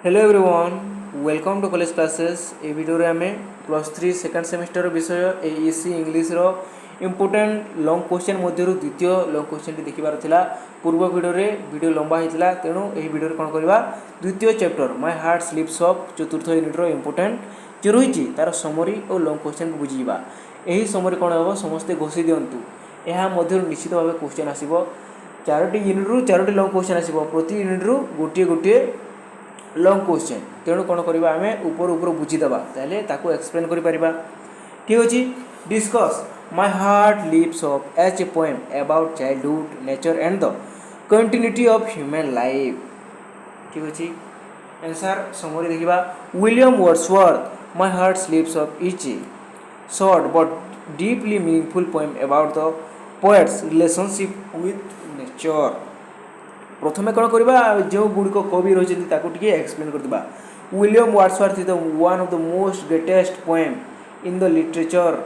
Hello everyone, welcome to college classes. ए video रे आमे प्लस 3 सेकंड सेमेस्टर विषय एईसी इंग्लिश रो इम्पोर्टेंट लॉन्ग क्वेश्चन मध्यरु द्वितीय लॉन्ग क्वेश्चन टी देखिबार थिला। पूर्व वीडियो रे वीडियो लंबा हितला, तेणु एही वीडियो रे कोन करबा द्वितीय chapter my heart sleeps of चतुर्थ यूनिट रो इम्पोर्टेंट जे रहिछि तार समरी और लॉन्ग क्वेश्चन को बुझीबा। एही समरी कोन होबो समस्त घोषि दियंतु। एहा मध्यरु निश्चित भाबे क्वेश्चन आसीबो। चारोटी यूनिट रु चारोटी लॉन्ग क्वेश्चन आसीबो। प्रति यूनिट रु गोटिए गोटिए लॉन्ग क्वेश्चन, तेणु कौन करवा आम ऊपर ऊपर बुझीदबा ताले ताको एक्सप्लेन करि परिबा। ठीक अछि। Discuss my heart leaps off as a poem about childhood nature and the continuity of human life. ठीक अछि। आंसर समरी देखिबा। William Wordsworth my heart sleeps off is a short but deeply meaningful poem about the poet's relationship with nature. प्रथमे कौन करवा जो गुड़िक कवि रही एक्सप्लेन करवा। William Wordsworth is the one of the most greatest poem in the literature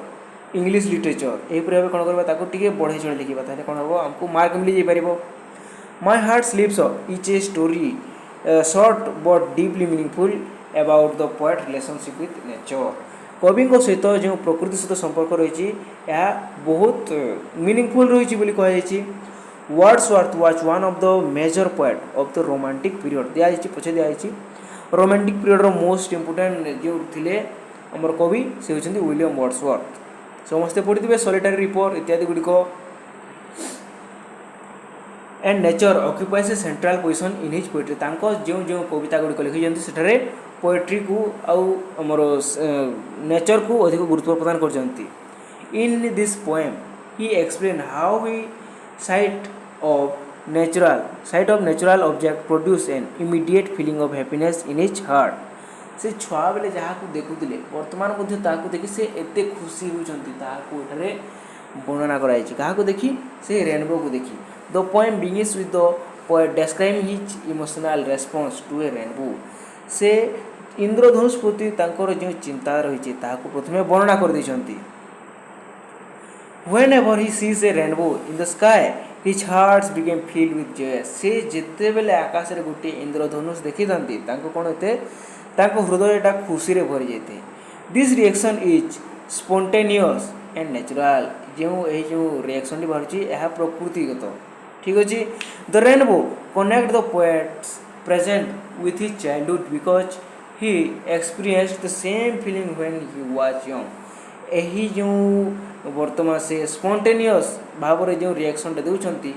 English literature. यहीपर भाव कौन करवा बढ़े चढ़े लिखा ताले कौन हम आमको मार्क मिल जापर। My heart sleeps is a story short but deeply meaningful about the poet relationship with nature. कवि सहित जो प्रकृति सहित संपर्क रही बहुत मीनिंगफुल रही कहुई। Wordsworth was one of the major poet of the romantic period. दिखाई पछे दिखाई रोमांटिक पीरियड रो मोस्ट इंपोर्टेंट जो थिले हमर कवि से होचंदी विलियम वर्ड्सवर्थ। समस्ते पढ़िथिबे सॉलिटरी रिपोर्ट इत्यादि गुडिक। And nature occupies a central position in his poetry. तांको जो जो कविता गुडिक लिखिजंती सेठारे पोएट्री को आउ हमर नेचर को अधिक गुरुत्व प्रदान करजंती। In this poem he explain how he sight of natural object produce an immediate feeling of happiness in his heart। से छुआ बेले जहाँ को देखुले वर्तमान मध्य ताकू देखि से एते खुशी होचंती ताकू एठारे वर्णना कराई छि। काहा को देखि से रेनबो को देखि। The poem begins with the poet describing his emotional response to a rainbow। से इंद्रधनुष प्रति तांकर जो चिंता रही छि ताकू प्रथमे वर्णना कर दैछंती। Whenever he sees a rainbow in the sky, his heart became filled with joy। से जिते बेले आकाश रे गोटे इंद्रधनुष देखि थांती तांको कोन होते तांको हृदयटा खुशी रे भरि जेते। This reaction is spontaneous and natural. जो रिएक्शन टी बाहरची एहा प्रकृतिगत। ठीक अछि। The rainbow connect the poets present with his childhood because he experienced the same feeling when he was young. यही जो वर्तमान से स्पॉन्टेनियस भाव में जो रिएक्शन देउछंती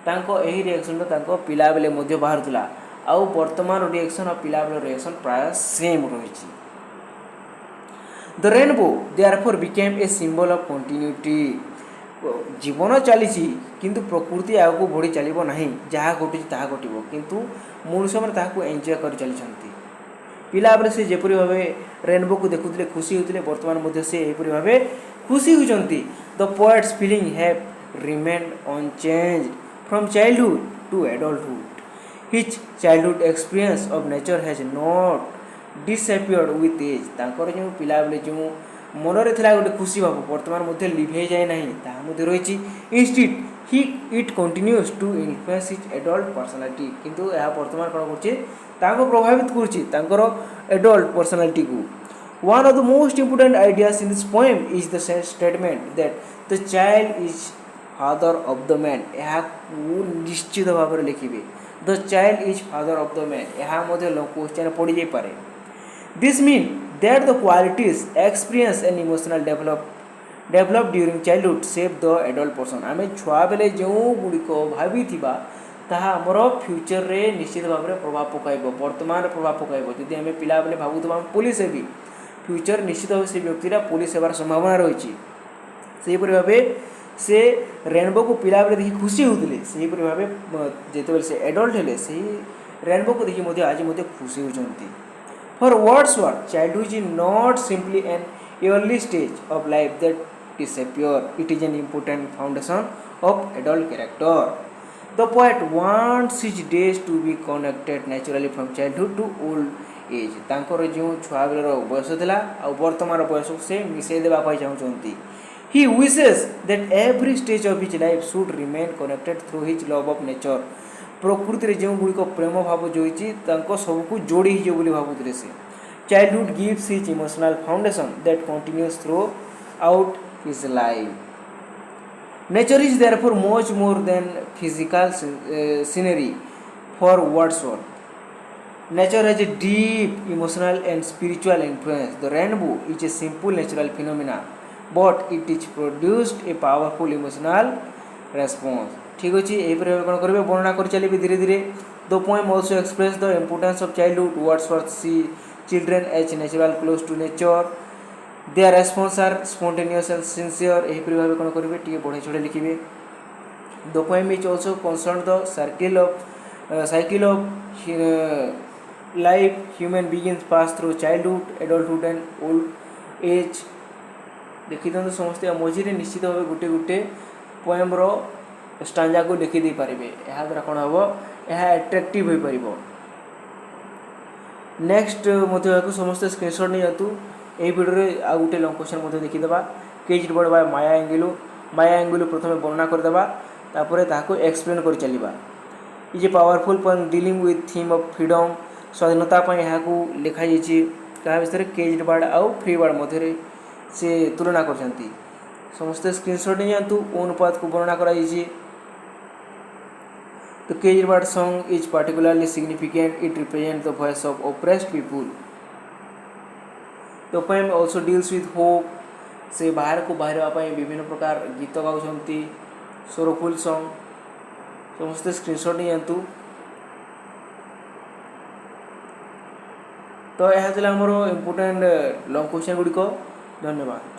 तांको यही रिएक्शन तांको पिला बेले मध्य बाहरतुला आउ वर्तमान रिएक्शन और पिला बेले रिएक्शन प्राय सेम रही। The rainbow therefore became a symbol of continuity. जीवन चली किंतु प्रकृति आगू बढ़ी चलो ना, जहाँ घटुची ताहा घटब किंतु मनुष्य मैंने ताहाको एंजॉय कर चली। पिला बेले से जेपरी भाव रेनबो को देखुले खुशी होते वर्तमान मध्य से एपरी भाव खुशी होती। The poet's feeling have remained unchanged from childhood to adulthood. His childhood experience of nature has not disappeared with age. तांकर जो पिला बेले जो मन रे थिला गोटे खुशी भाव वर्तमान मध्य लिभे जाए नहीं ताहा मध्य रही। Instead he it continues to influence his adult personality. किंतु यह वर्तमान कौन कर प्रभावित कर एडल्ट पर्सनालिटी को। One of the most important ideas in this poem is the statement that the child is father of the man. यह निश्चित भाव में लिखिए the child is father of the man. यह क्वेश्चन पड़ जाए। This mean that the qualities experience and emotional develop during childhood save the adult person. आम छुआ बेले जो गुड़िक भावी ताहा आमर फ्यूचर रे निश्चित भाव में प्रभाव पकाइब, वर्तमान प्रभाव पकाइब। जदि आम पिला बेले भावुवा पुलिस हेबी फ्यूचर निश्चित भाव से व्यक्तिरा पुलिस हेबार संभावना रही। सेहीपरि भाव से रेनबो को पिला बेले देखि खुशी होते सेहीपरि भाव जिते से एडल्ट हेले से रेनबो को देखि आज खुशी होती। For Wordsworth childhood is not simply an early stage of life that disappear, it is an important foundation of adult character. The poet wants his days to be connected naturally from childhood to old age। तांकर जो छुआ baler बयस थिला आ वर्तमान बयस से मिसई देबा पाई चाहउछंती। He wishes that every stage of his life should remain connected through his love of nature। प्रकृति रे जो गुड़िक प्रेम भाव जोईची तांको सबको जोड़ी हिजो बोली भाबुथिले से childhood gives his emotional foundation that continues through out his life nature is therefore much more than physical scenery for Wordsworth nature has a deep emotional and spiritual influence the rainbow is a simple natural phenomena but it is produced a powerful emotional response ठीक अछि एहि पर कोन करबे वर्णना कर चलीबे धीरे धीरे the poem also express the importance of childhood Wordsworth see children as natural close to nature their response are spontaneous and sincere एहि पर भाबे कोन करबे टिके बढ़े छोड़े लिखिबे the poem is also concern the cycle of life human beings pass through childhood adulthood and old age देखी तो समस्ते मझे निश्चित भाव गोटे गोटे पोएम रो स्टांजा को लिखि दे पारिबे एहा द्वारा कोन हबो एहा अट्रैक्टिव होई परिबो नेक्स्ट मते को समस्त स्क्रीनशॉट नै जातु ए वीडियो रे आ गोटे लॉन्ग क्वेश्चन मते देखि देबा cage bird by Maya Angelou प्रथमे वर्णना कर देबा तापरे ताको एक्सप्लेन कर चलीबा is a powerful poem dealing with theme of freedom स्वाधीनता यहाँ को लिखा क्या विषय केज वर्ड आउ फ्री वर्ड मध्य से तुलना कर समस्ते स्क्रीनशॉट नहीं जातु अनुपात को वर्णना कर तो caged bird song is particularly significant it represent the voice of oppressed people the poem also deals with hope से बाहर को बाहर विभिन्न प्रकार गीत गाँव सोरफुल सॉन्ग समस्ते स्क्रीनशॉट नहीं जातु तो यह आमर इम्पोर्टेंट लॉन्ग क्वेश्चन गुड़िक धन्यवाद।